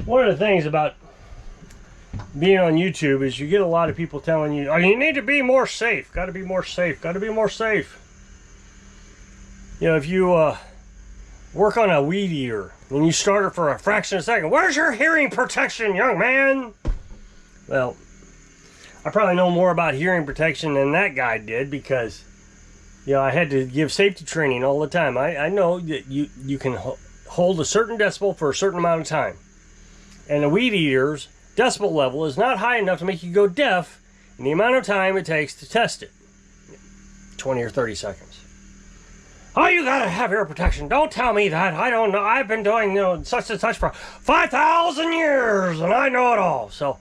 One of the things about being on YouTube is you get a lot of people telling you, oh, you need to be more safe. Got to be more safe. Got to be more safe. You know, if you work on a weed eater and you start it for a fraction of a second, where's your hearing protection, young man? Well, I probably know more about hearing protection than that guy did because, you know, I had to give safety training all the time. I know that you can hold a certain decibel for a certain amount of time. And a weed eater's decibel level is not high enough to make you go deaf in the amount of time it takes to test it. 20 or 30 seconds. Oh, you gotta have ear protection. Don't tell me that. I don't know. I've been doing, you know, such and such for 5,000 years and I know it all. So,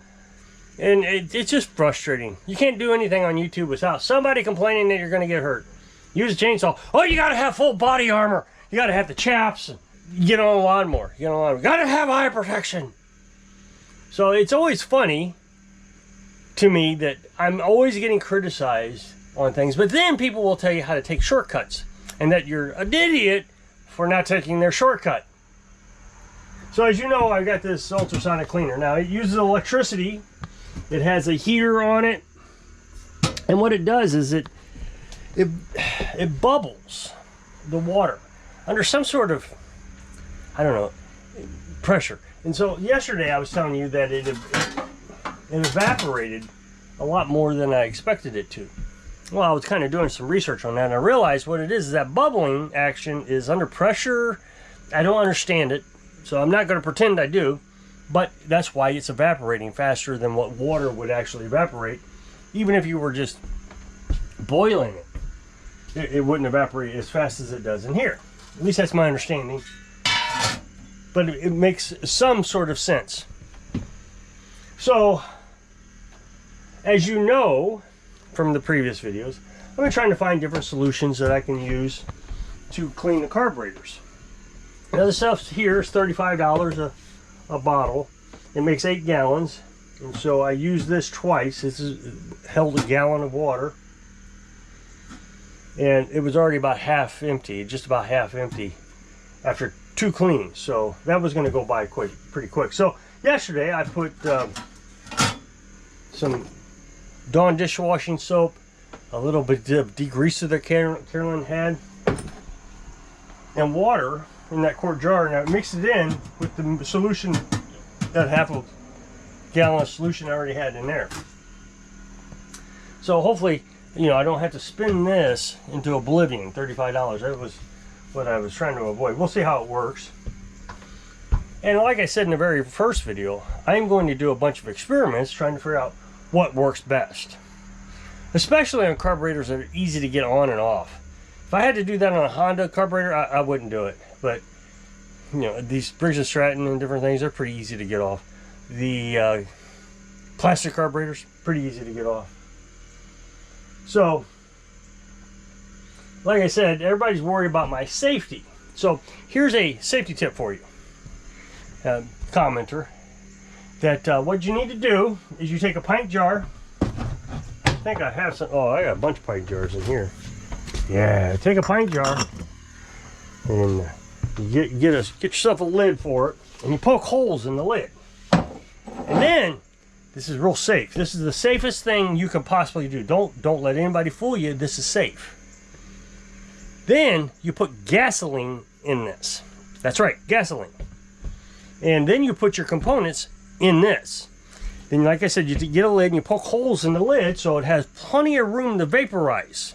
and it's just frustrating. You can't do anything on YouTube without somebody complaining that you're gonna get hurt. Use a chainsaw. Oh, you gotta have full body armor. You gotta have the chaps. And get on a lawnmower. You gotta have eye protection. So it's always funny to me that I'm always getting criticized on things, but then people will tell you how to take shortcuts and that you're an idiot for not taking their shortcut. So as you know, I've got this ultrasonic cleaner. Now it uses electricity. It has a heater on it. And what it does is it bubbles the water under some sort of, I don't know, pressure. And so yesterday I was telling you that it evaporated a lot more than I expected it to. Well, I was kind of doing some research on that and I realized what it is that bubbling action is under pressure. I don't understand it, so I'm not going to pretend I do, but that's why it's evaporating faster than what water would actually evaporate. Even if you were just boiling it, it wouldn't evaporate as fast as it does in here. At least that's my understanding. But it makes some sort of sense. So, as you know from the previous videos, I've been trying to find different solutions that I can use to clean the carburetors. Now this stuff here is $35 a bottle. It makes 8 gallons. And so I use this twice. This is held a gallon of water. And it was already about half empty, just about half empty after 2 cleanings, so that was going to go by pretty quick. So yesterday I put some Dawn dishwashing soap, a little bit of degreaser that Carolyn had, and water in that quart jar. Now I mixed it in with the solution, that half a gallon of solution I already had in there. So hopefully, you know, I don't have to spin this into oblivion. $35. That was what I was trying to avoid. We'll see how it works. And like I said in the very first video, I'm going to do a bunch of experiments trying to figure out what works best. Especially on carburetors that are easy to get on and off. If I had to do that on a Honda carburetor, I wouldn't do it. But, you know, these Briggs & Stratton and different things are pretty easy to get off. The plastic carburetors, pretty easy to get off. So, like I said, everybody's worried about my safety. So here's a safety tip for you, commenter, that what you need to do is you take a pint jar. I think I have some, oh, I got a bunch of pint jars in here. Yeah, take a pint jar and get yourself a lid for it, and you poke holes in the lid. And then, this is real safe. This is the safest thing you can possibly do. Don't let anybody fool you. This is safe. Then you put gasoline in this. That's right, gasoline. And then you put your components in this. Then, like I said, you get a lid and you poke holes in the lid so it has plenty of room to vaporize.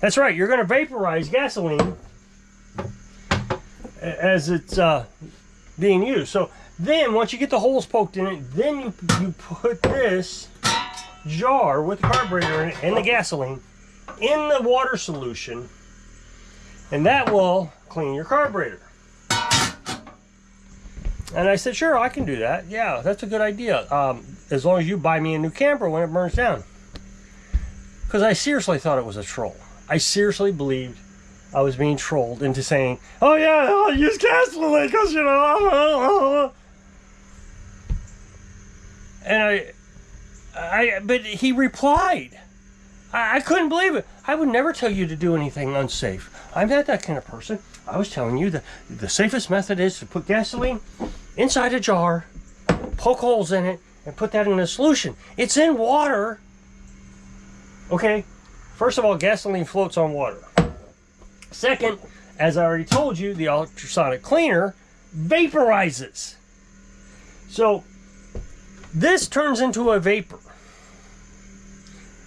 That's right, you're going to vaporize gasoline as it's being used. So then, once you get the holes poked in it, then you put this jar with the carburetor in it and the gasoline in the water solution. And that will clean your carburetor. And I said, sure, I can do that. Yeah, that's a good idea. As long as you buy me a new camper when it burns down. Because I seriously thought it was a troll. I seriously believed I was being trolled into saying, oh yeah, I'll use gasoline because, you know. And but he replied. I couldn't believe it. I would never tell you to do anything unsafe. I'm not that kind of person. I was telling you that the safest method is to put gasoline inside a jar poke holes in it, and put that in a solution. It's in water. Okay, first of all, gasoline floats on water. Second, as I already told you, the ultrasonic cleaner vaporizes. So this turns into a vapor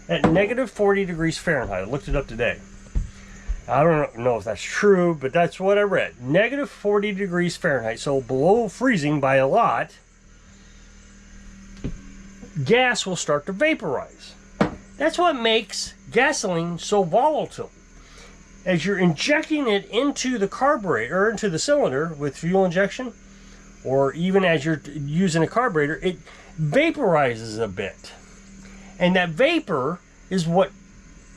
at negative 40 degrees Fahrenheit. I looked it up today. I don't know if that's true, but that's what I read. Negative 40 degrees Fahrenheit, so below freezing by a lot, gas will start to vaporize. That's what makes gasoline so volatile. As you're injecting it into the carburetor, or into the cylinder with fuel injection, or even as you're using a carburetor, it vaporizes a bit. And that vapor is what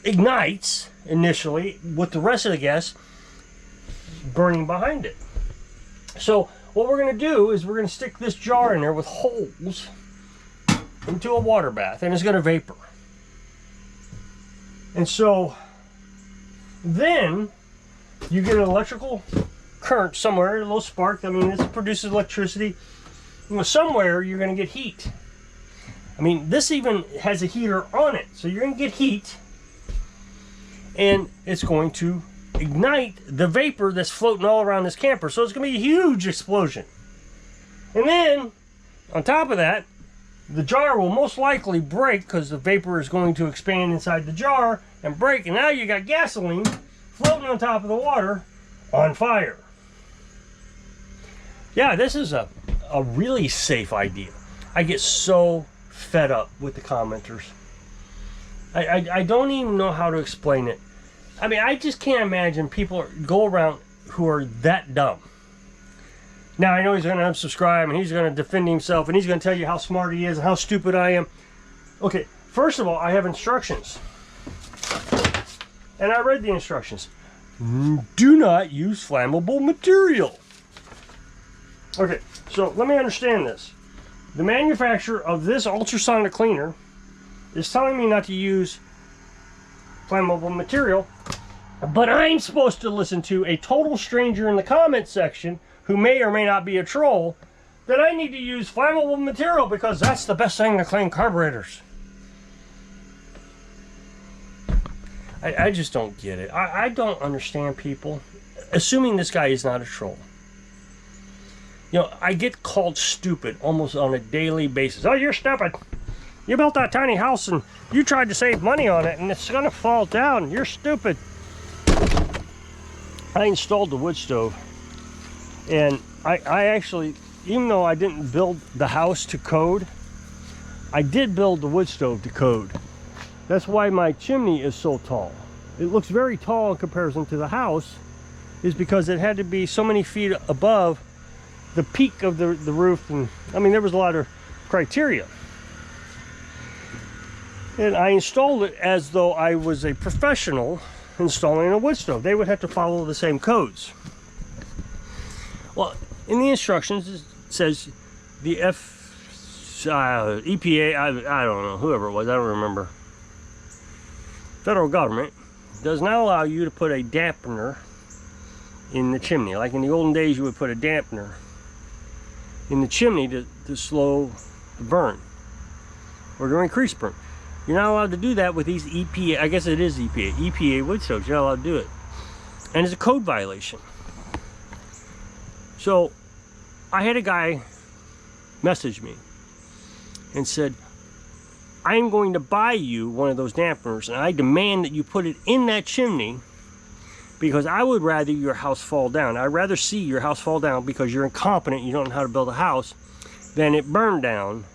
ignites initially with the rest of the gas burning behind it. So what we're going to do is we're going to stick this jar in there with holes into a water bath, and it's going to vapor. And so then you get an electrical current somewhere, a little spark. I mean, this produces electricity. You know, somewhere you're going to get heat. I mean, this even has a heater on it, so you're going to get heat, and it's going to ignite the vapor that's floating all around this camper. So it's going to be a huge explosion. And then, on top of that, the jar will most likely break because the vapor is going to expand inside the jar and break. And now you got gasoline floating on top of the water on fire. Yeah, this is a really safe idea. I get so fed up with the commenters. I don't even know how to explain it. I mean, I just can't imagine people go around who are that dumb. Now, I know he's going to unsubscribe, and he's going to defend himself, and he's going to tell you how smart he is and how stupid I am. Okay, first of all, I have instructions. And I read the instructions. Do not use flammable material. Okay, so let me understand this. The manufacturer of this ultrasonic cleaner is telling me not to use flammable material, but I'm supposed to listen to a total stranger in the comments section who may or may not be a troll that I need to use flammable material because that's the best thing to clean carburetors. I just don't get it. I don't understand people, assuming this guy is not a troll. You know, I get called stupid almost on a daily basis. Oh, you're stupid. You built that tiny house and you tried to save money on it and it's going to fall down. You're stupid. I installed the wood stove. And I actually, even though I didn't build the house to code, I did build the wood stove to code. That's why my chimney is so tall. It looks very tall in comparison to the house, is because it had to be so many feet above the peak of the roof. And I mean, there was a lot of criteria. And I installed it as though I was a professional installing a wood stove. They would have to follow the same codes. Well, in the instructions, it says the EPA, I don't know, whoever it was, I don't remember. Federal government does not allow you to put a dampener in the chimney. Like in the olden days, you would put a dampener in the chimney to slow the burn or to increase burn. You're not allowed to do that with these EPA, I guess it is EPA wood stoves. You're not allowed to do it. And it's a code violation. So I had a guy message me and said, I'm going to buy you one of those dampeners and I demand that you put it in that chimney because I would rather your house fall down. I'd rather see your house fall down because you're incompetent, you don't know how to build a house, than it burn down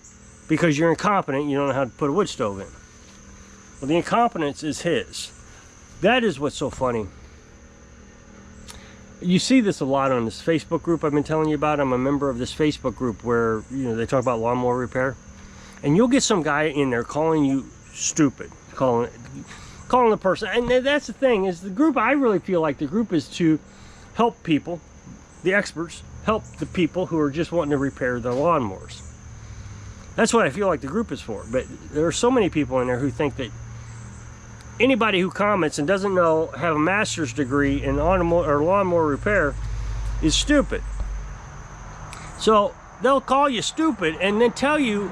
because you're incompetent, you don't know how to put a wood stove in. Well, the incompetence is his. That is what's so funny. You see this a lot on this Facebook group I've been telling you about. I'm a member of this Facebook group where, you know, they talk about lawnmower repair. And you'll get some guy in there calling you stupid, calling the person. And that's the thing, is the group, I really feel like the group is to help people, the experts, help the people who are just wanting to repair their lawnmowers. That's what I feel like the group is for. But there are so many people in there who think that anybody who comments and doesn't know, have a master's degree in lawnmower repair is stupid. So they'll call you stupid and then tell you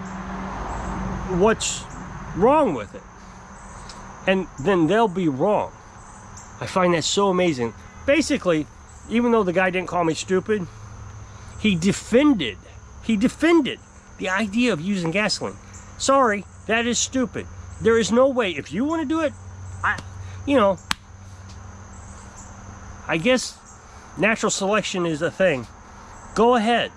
what's wrong with it. And then they'll be wrong. I find that so amazing. Basically, even though the guy didn't call me stupid, he defended the idea of using gasoline. Sorry, that is stupid. There is no way. If you want to do it, I guess natural selection is a thing. Go ahead.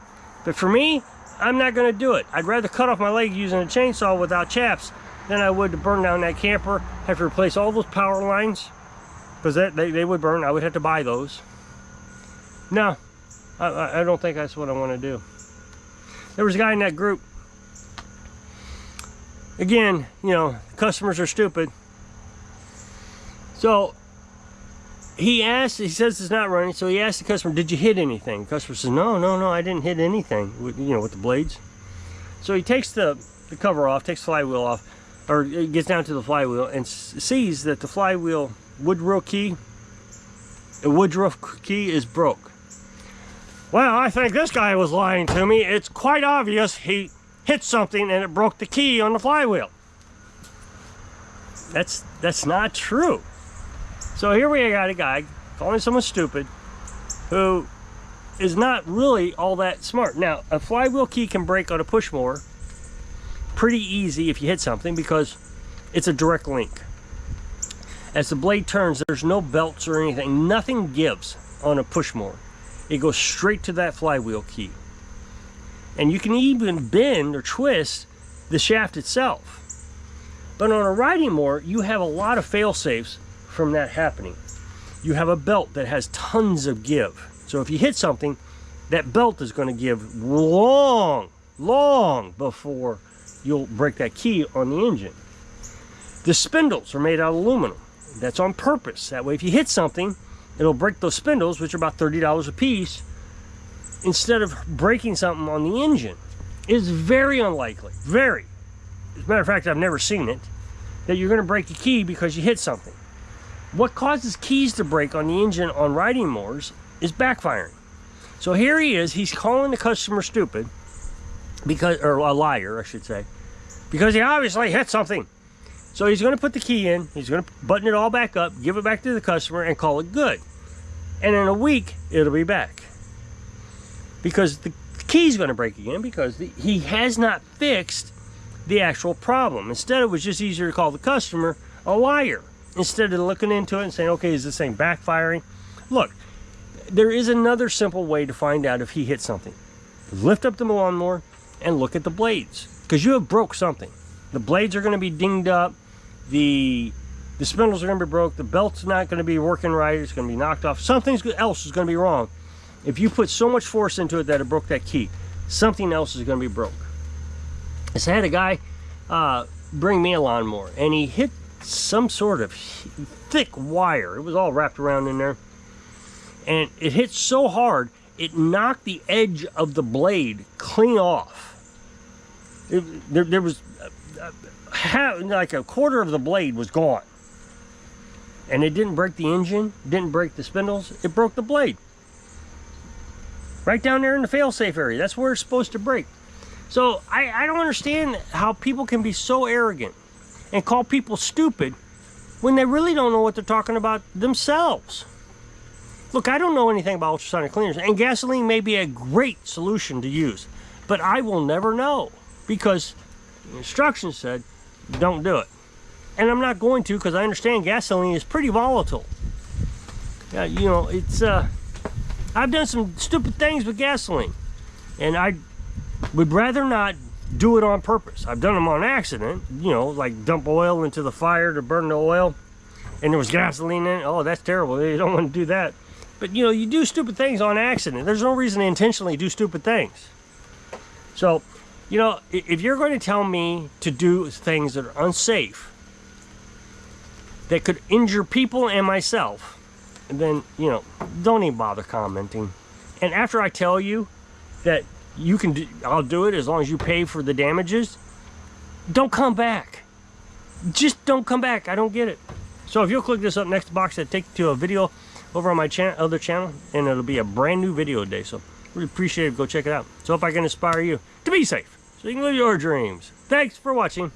But for me, I'm not going to do it. I'd rather cut off my leg using a chainsaw without chaps than I would to burn down that camper, have to replace all those power lines, because they would burn. I would have to buy those. No, I don't think that's what I want to do. There was a guy in that group. Again, customers are stupid. So he says it's not running, so he asked the customer, did you hit anything? The customer says, no, I didn't hit anything with the blades. So he takes the cover off, takes the flywheel off, or it gets down to the flywheel and sees that the flywheel woodruff key is broke. Well, I think this guy was lying to me. It's quite obvious he hit something and it broke the key on the flywheel. That's not true. So here we got a guy calling someone stupid who is not really all that smart. Now, a flywheel key can break on a push mower pretty easy if you hit something, because it's a direct link. As the blade turns, there's no belts or anything. Nothing gives on a push mower. It goes straight to that flywheel key. And you can even bend or twist the shaft itself. But on a riding mower, you have a lot of fail-safes from that happening. You have a belt that has tons of give. So if you hit something, that belt is going to give long before you'll break that key on the engine. The spindles are made out of aluminum. That's on purpose. That way if you hit something, it'll break those spindles, which are about $30 a piece, instead of breaking something on the engine. It's very unlikely, very. As a matter of fact, I've never seen it, that you're going to break a key because you hit something. What causes keys to break on the engine on riding mowers is backfiring. So here he is, he's calling the customer stupid, or a liar, I should say, because he obviously hit something. So he's going to put the key in, he's going to button it all back up, give it back to the customer, and call it good. And in a week, it'll be back. Because the key's going to break again, because he has not fixed the actual problem. Instead, it was just easier to call the customer a liar, instead of looking into it and saying, okay, is this thing backfiring? Look, there is another simple way to find out if he hit something. Lift up the lawnmower and look at the blades, because you have broke something. The blades are going to be dinged up, the spindles are going to be broke, the belt's not going to be working right, it's going to be knocked off, something else is going to be wrong. If you put so much force into it that it broke that key, something else is going to be broke. So I had a guy bring me a lawnmower, and he hit some sort of thick wire. It was all wrapped around in there, and it hit so hard it knocked the edge of the blade clean off. There was like a quarter of the blade was gone, and it didn't break the engine, didn't break the spindles, it broke the blade right down there in the fail-safe area. That's where it's supposed to break. So I don't understand how people can be so arrogant and call people stupid when they really don't know what they're talking about themselves. Look, I don't know anything about ultrasonic cleaners, and gasoline may be a great solution to use, but I will never know, because the instructions said don't do it. And I'm not going to, because I understand gasoline is pretty volatile. It's I've done some stupid things with gasoline, and I would rather not do it on purpose. I've done them on accident, like dump oil into the fire to burn the oil, and there was gasoline in it. Oh, that's terrible. You don't want to do that. But you do stupid things on accident. There's no reason to intentionally do stupid things. So, if you're going to tell me to do things that are unsafe, that could injure people and myself, then, don't even bother commenting. And after I tell you that you can I'll do it as long as you pay for the damages, don't come back. Just don't come back. I don't get it. So if you'll click this up next box, that'll take you to a video over on my other channel, and it'll be a brand new video today. So Really appreciate it. Go check it out. So if I can inspire you to be safe, so you can live your dreams. Thanks for watching.